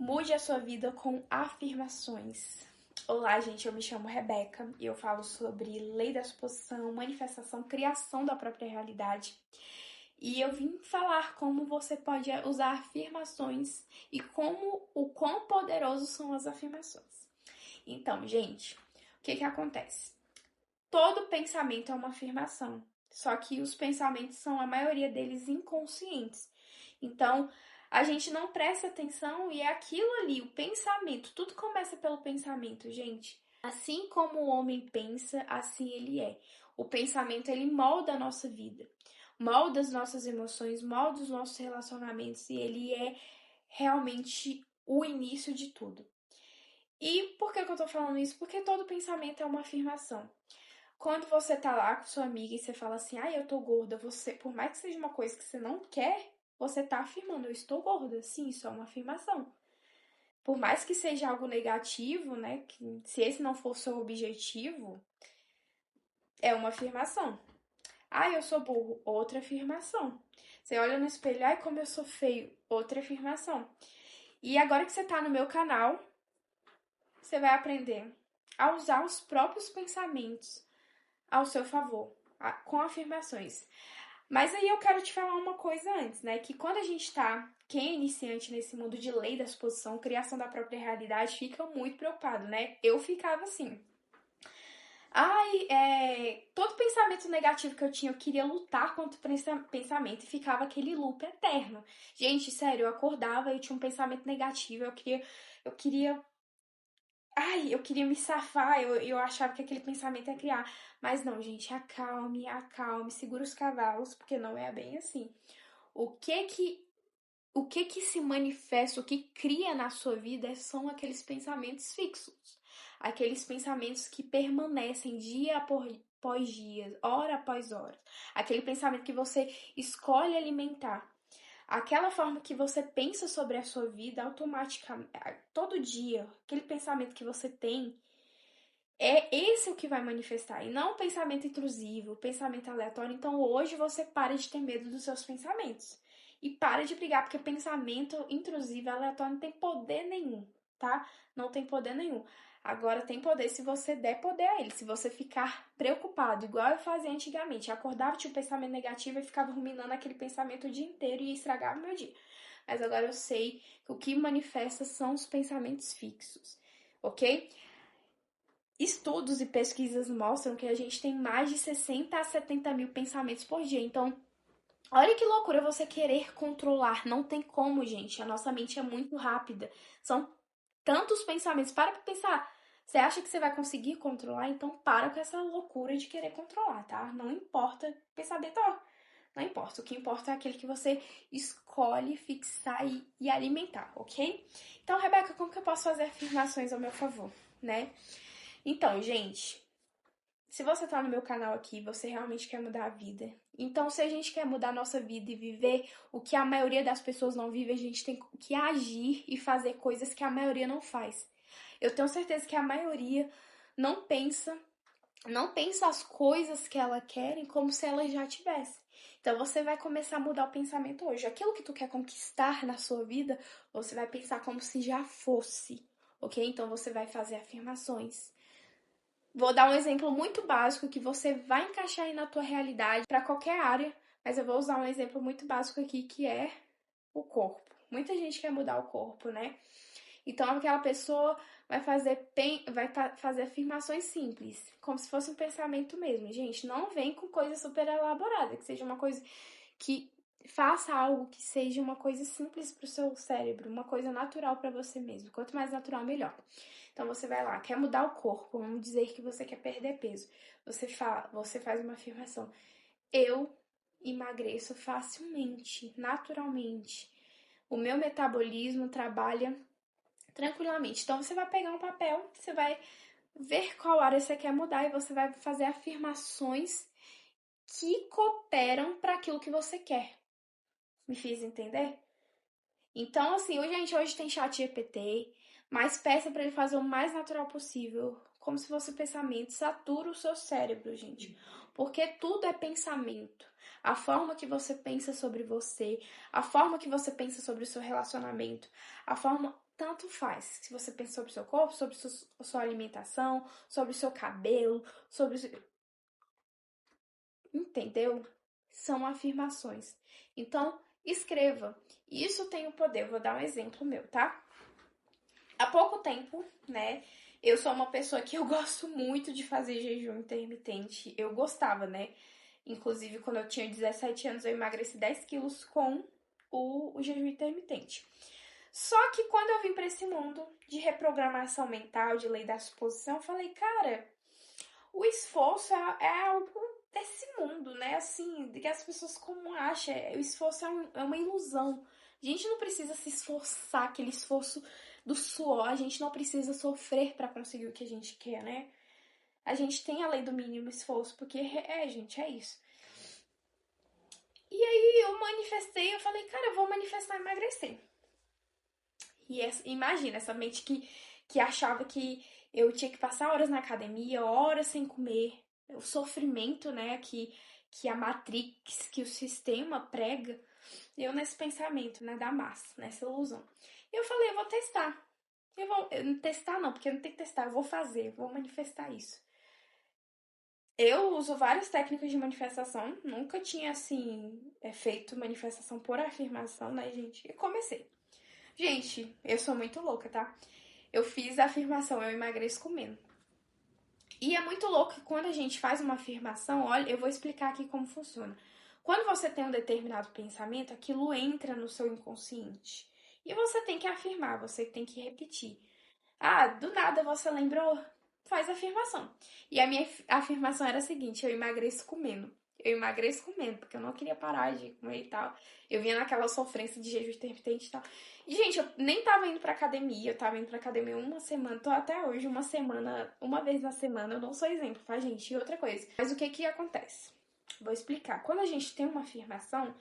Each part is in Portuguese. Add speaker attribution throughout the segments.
Speaker 1: Mude a sua vida com afirmações. Olá, gente, eu me chamo Rebeca e eu falo sobre lei da suposição, manifestação, criação da própria realidade. E eu vim falar como você pode usar afirmações e o quão poderosos são as afirmações. Então, gente, o que acontece? Todo pensamento é uma afirmação, só que os pensamentos são, a maioria deles, inconscientes. Então, a gente não presta atenção e é aquilo ali, o pensamento. Tudo começa pelo pensamento, gente. Assim como o homem pensa, assim ele é. O pensamento, ele molda a nossa vida, molda as nossas emoções, molda os nossos relacionamentos e ele é realmente o início de tudo. E por que eu tô falando isso? Porque todo pensamento é uma afirmação. Quando você tá lá com sua amiga e você fala assim, eu tô gorda, você, por mais que seja uma coisa que você não quer, você tá afirmando, eu estou gorda. Sim, isso é uma afirmação. Por mais que seja algo negativo, né? Que se esse não for o seu objetivo, é uma afirmação. Eu sou burro, outra afirmação. Você olha no espelho, como eu sou feio, outra afirmação. E agora que você tá no meu canal, você vai aprender a usar os próprios pensamentos ao seu favor, com afirmações. Mas aí eu quero te falar uma coisa antes, né? Que quando a gente quem é iniciante nesse mundo de lei da suposição, criação da própria realidade, fica muito preocupado, né? Eu ficava assim. Todo pensamento negativo que eu tinha, eu queria lutar contra o pensamento e ficava aquele loop eterno. Gente, sério, eu acordava e tinha um pensamento negativo, eu queria me safar, eu achava que aquele pensamento ia criar. Mas não, gente, acalme, segura os cavalos, porque não é bem assim. O que que se manifesta, o que cria na sua vida são aqueles pensamentos fixos. Aqueles pensamentos que permanecem dia após dia, hora após hora. Aquele pensamento que você escolhe alimentar. Aquela forma que você pensa sobre a sua vida automaticamente, todo dia, aquele pensamento que você tem, é esse o que vai manifestar, e não o pensamento intrusivo, o pensamento aleatório. Então hoje você para de ter medo dos seus pensamentos. E para de brigar, porque pensamento intrusivo, aleatório, não tem poder nenhum, tá? Não tem poder nenhum. Agora tem poder se você der poder a ele. Se você ficar preocupado, igual eu fazia antigamente. Eu acordava, tinha um pensamento negativo e ficava ruminando aquele pensamento o dia inteiro e estragava o meu dia. Mas agora eu sei que o que manifesta são os pensamentos fixos, ok? Estudos e pesquisas mostram que a gente tem mais de 60 a 70 mil pensamentos por dia. Então, olha que loucura você querer controlar. Não tem como, gente. A nossa mente é muito rápida. São tantos pensamentos. Para pra pensar. Você acha que você vai conseguir controlar? Então, para com essa loucura de querer controlar, tá? Não importa pensamento. Não importa. O que importa é aquele que você escolhe fixar e alimentar, ok? Então, Rebeca, como que eu posso fazer afirmações ao meu favor, né? Então, gente, se você tá no meu canal aqui, você realmente quer mudar a vida. Então, se a gente quer mudar a nossa vida e viver o que a maioria das pessoas não vive, a gente tem que agir e fazer coisas que a maioria não faz. Eu tenho certeza que a maioria não pensa as coisas que ela querem como se ela já tivesse. Então, você vai começar a mudar o pensamento hoje. Aquilo que tu quer conquistar na sua vida, você vai pensar como se já fosse, ok? Então, você vai fazer afirmações. Vou dar um exemplo muito básico que você vai encaixar aí na tua realidade para qualquer área, mas eu vou usar um exemplo muito básico aqui que é o corpo. Muita gente quer mudar o corpo, né? Então aquela pessoa vai fazer afirmações simples, como se fosse um pensamento mesmo. Gente, não vem com coisa super elaborada, que seja uma coisa que faça algo que seja uma coisa simples para o seu cérebro, uma coisa natural para você mesmo. Quanto mais natural, melhor. Então você vai lá, quer mudar o corpo, vamos dizer que você quer perder peso. Você faz uma afirmação: eu emagreço facilmente, naturalmente. O meu metabolismo trabalha tranquilamente. Então você vai pegar um papel, você vai ver qual área você quer mudar e você vai fazer afirmações que cooperam para aquilo que você quer. Me fiz entender? Então, assim, hoje tem chat GPT, mas peça para ele fazer o mais natural possível, como se fosse pensamento. Satura o seu cérebro, gente. Porque tudo é pensamento. A forma que você pensa sobre você, a forma que você pensa sobre o seu relacionamento, a forma tanto faz. Se você pensa sobre o seu corpo, sobre sua alimentação, sobre o seu cabelo, sobre Entendeu? São afirmações. Então, escreva. Isso tem o poder. Vou dar um exemplo meu, tá? Há pouco tempo, né? Eu sou uma pessoa que eu gosto muito de fazer jejum intermitente. Eu gostava, né? Inclusive, quando eu tinha 17 anos, eu emagreci 10 quilos com o jejum intermitente. Só que quando eu vim para esse mundo de reprogramação mental, de lei da suposição, eu falei, cara, o esforço é algo desse mundo, né? Assim, que as pessoas como acham. O esforço é uma ilusão. A gente não precisa se esforçar, aquele esforço do suor. A gente não precisa sofrer para conseguir o que a gente quer, né? A gente tem a lei do mínimo esforço, porque gente, é isso. E aí eu manifestei, eu falei, cara, eu vou manifestar emagrecer. E imagina, essa mente que achava que eu tinha que passar horas na academia, horas sem comer, o sofrimento, né, que a Matrix, que o sistema prega, eu nesse pensamento, né, da massa, nessa ilusão. Eu falei, eu vou testar. Não testar não, porque eu não tenho que testar, eu vou fazer, eu vou manifestar isso. Eu uso várias técnicas de manifestação, nunca tinha, assim, feito manifestação por afirmação, né, gente? E comecei. Gente, eu sou muito louca, tá? Eu fiz a afirmação, eu emagreço comendo. E é muito louco que quando a gente faz uma afirmação, olha, eu vou explicar aqui como funciona. Quando você tem um determinado pensamento, aquilo entra no seu inconsciente. E você tem que afirmar, você tem que repetir. Ah, do nada você lembrou? Faz a afirmação. E a minha afirmação era a seguinte: eu emagreço comendo. Eu emagreço comendo, porque eu não queria parar de comer e tal. Eu vinha naquela sofrência de jejum intermitente e tal. E, gente, eu nem tava indo pra academia. Eu tava indo pra academia uma semana. Tô até hoje, uma semana, uma vez na semana. Eu não sou exemplo, tá, gente? E outra coisa. Mas o que que acontece? Vou explicar. Quando a gente tem uma afirmação,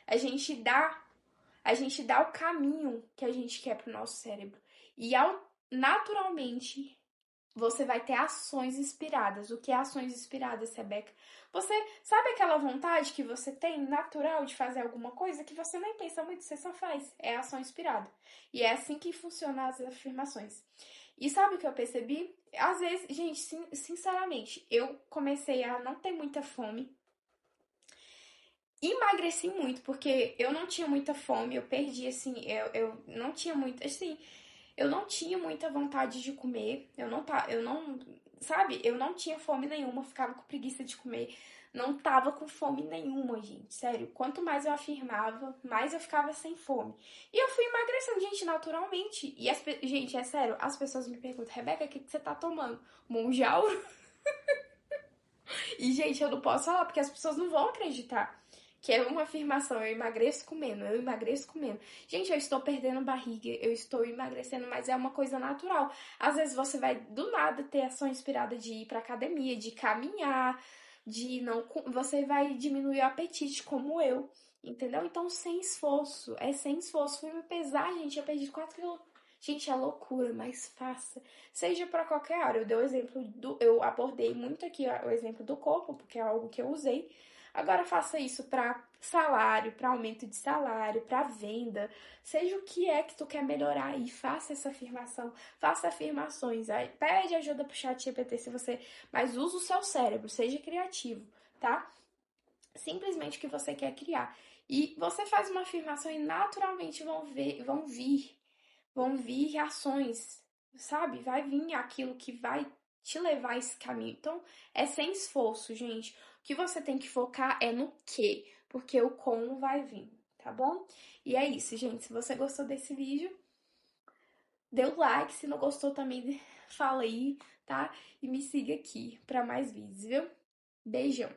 Speaker 1: a gente dá o caminho que a gente quer pro nosso cérebro. E naturalmente você vai ter ações inspiradas. O que é ações inspiradas, Rebeca? Você sabe aquela vontade que você tem natural de fazer alguma coisa que você nem pensa muito, você só faz? É ação inspirada. E é assim que funcionam as afirmações. E sabe o que eu percebi? Às vezes, gente, sinceramente, eu comecei a não ter muita fome. Emagreci muito, porque eu não tinha muita fome, eu perdi, assim, eu não tinha muito, assim, eu não tinha muita vontade de comer, sabe, eu não tinha fome nenhuma, ficava com preguiça de comer, não tava com fome nenhuma, gente, sério. Quanto mais eu afirmava, mais eu ficava sem fome. E eu fui emagrecendo, gente, naturalmente. E, gente, é sério, as pessoas me perguntam, Rebeca, o que você tá tomando? Monjauro? E, gente, eu não posso falar, porque as pessoas não vão acreditar. Que é uma afirmação, eu emagreço comendo, eu emagreço comendo. Gente, eu estou perdendo barriga, eu estou emagrecendo, mas é uma coisa natural. Às vezes você vai do nada ter ação inspirada de ir pra academia, de caminhar, de não. Você vai diminuir o apetite, como eu. Entendeu? Então, sem esforço. É sem esforço. Fui me pesar, gente, eu perdi 4 quilos. Gente, é loucura, mas faça. Seja para qualquer área. Eu dei o exemplo eu abordei muito aqui o exemplo do corpo, porque é algo que eu usei. Agora faça isso para salário, para aumento de salário, para venda, seja o que é que tu quer melhorar e faça essa afirmação, faça afirmações, aí pede ajuda pro chat GPT se você, mas use o seu cérebro, seja criativo, tá? Simplesmente o que você quer criar. E você faz uma afirmação e naturalmente vão vir ações, sabe? Vai vir aquilo que vai te levar a esse caminho. Então, é sem esforço, gente. O que você tem que focar é no que, porque o como vai vir, tá bom? E é isso, gente. Se você gostou desse vídeo, dê o like. Se não gostou também, fala aí, tá? E me siga aqui para mais vídeos, viu? Beijão!